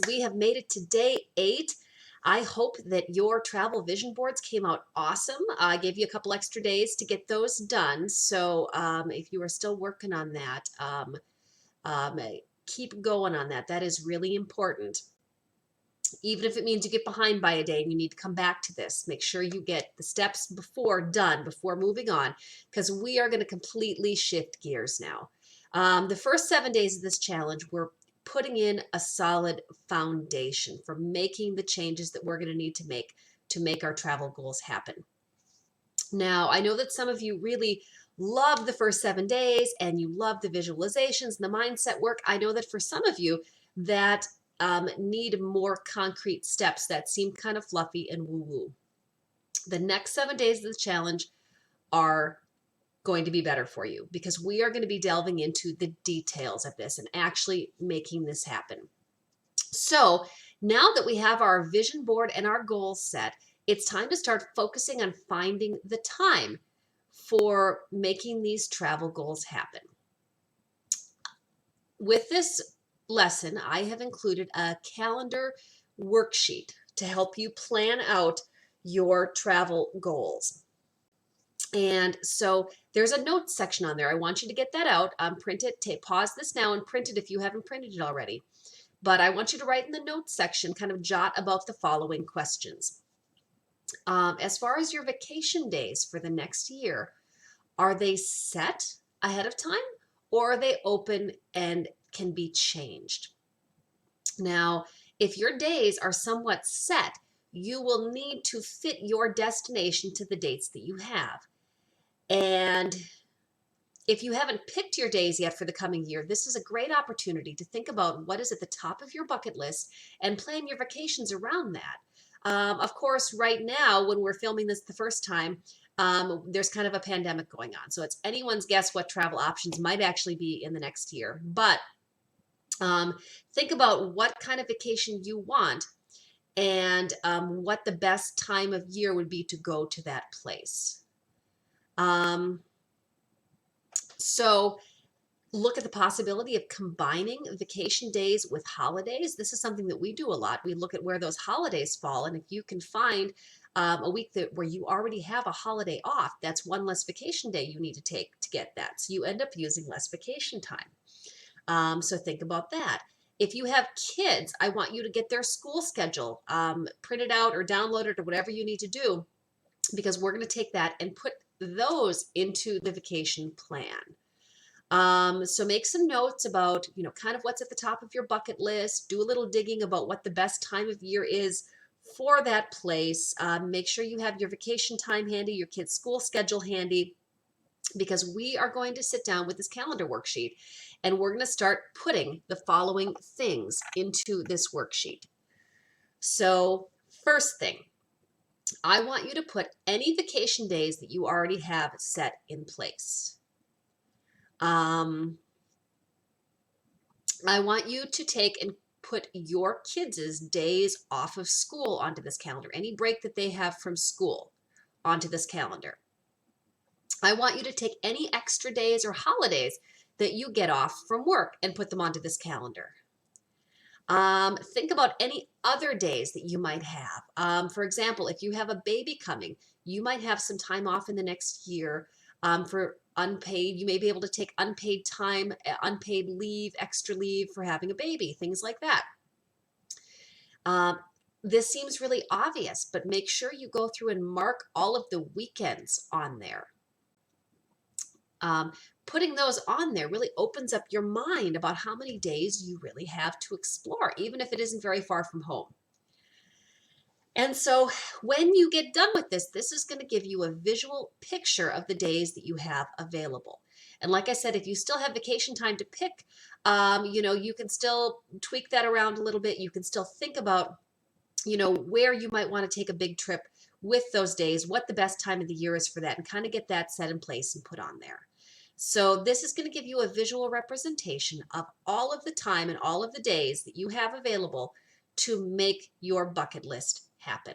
we have made it to day 8. I hope that your travel vision boards came out awesome. I gave you a couple extra days to get those done. So if you are still working on that, um, keep going on that. That is really important. Even if it means you get behind by a day and you need to come back to this, make sure you get the steps before done before moving on, because we are going to completely shift gears now. The first 7 days of this challenge, we're putting in a solid foundation for making the changes that we're going to make our travel goals happen. Now, I know that some of you really love the first 7 days and you love the visualizations and the mindset work. I know that for some of you that need more concrete steps that seem kind of fluffy and woo-woo. The next 7 days of the challenge are going to be better for you because we are going to be delving into the details of this and actually making this happen. So now that we have our vision board and our goals set, it's time to start focusing on finding the time for making these travel goals happen. With this lesson, I have included a calendar worksheet to help you plan out your travel goals. And so there's a notes section on there. I want you to get that out, print it, pause this now and print it if you haven't printed it already. But I want you to write in the notes section, kind of jot about the following questions. As far as your vacation days for the next year, are they set ahead of time or are they open and can be changed? Now, if your days are somewhat set, you will need to fit your destination to the dates that you have. And if you haven't picked your days yet for the coming year, this is a great opportunity to think about what is at the top of your bucket list and plan your vacations around that. Of course, right now, when we're filming this the first time, there's kind of a pandemic going on. So it's anyone's guess what travel options might actually be in the next year. But think about what kind of vacation you want and what the best time of year would be to go to that place. So look at the possibility of combining vacation days with holidays. This is something that we do a lot. We look at where those holidays fall, and if you can find a week where you already have a holiday off, that's one less vacation day you need to take to get that. So you end up using less vacation time. So think about that. If you have kids, I want you to get their school schedule printed out or downloaded or whatever you need to do, because we're going to take that and put those into the vacation plan. So make some notes about, kind of what's at the top of your bucket list. Do a little digging about what the best time of year is for that place. Make sure you have your vacation time handy, your kids' school schedule handy, because we are going to sit down with this calendar worksheet and we're going to start putting the following things into this worksheet. So first thing, I want you to put any vacation days that you already have set in place. I want you to take and put your kids' days off of school onto this calendar, any break that they have from school onto this calendar. I want you to take any extra days or holidays that you get off from work and put them onto this calendar. Think about any other days that you might have. For example, if you have a baby coming, you might have some time off in the next year for unpaid. You may be able to take unpaid time, unpaid leave, extra leave for having a baby, things like that. This seems really obvious, but make sure you go through and mark all of the weekends on there. Putting those on there really opens up your mind about how many days you really have to explore, even if it isn't very far from home. And so when you get done with this, this is going to give you a visual picture of the days that you have available. And like I said, if you still have vacation time to pick, you can still tweak that around a little bit. You can still think about, where you might want to take a big trip with those days, what the best time of the year is for that, and kind of get that set in place and put on there. So this is going to give you a visual representation of all of the time and all of the days that you have available to make your bucket list happen.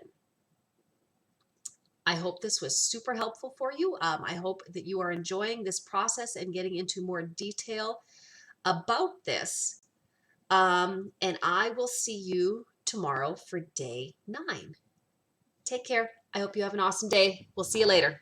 I hope this was super helpful for you. I hope that you are enjoying this process and getting into more detail about this. And I will see you tomorrow for day 9. Take care. I hope you have an awesome day. We'll see you later.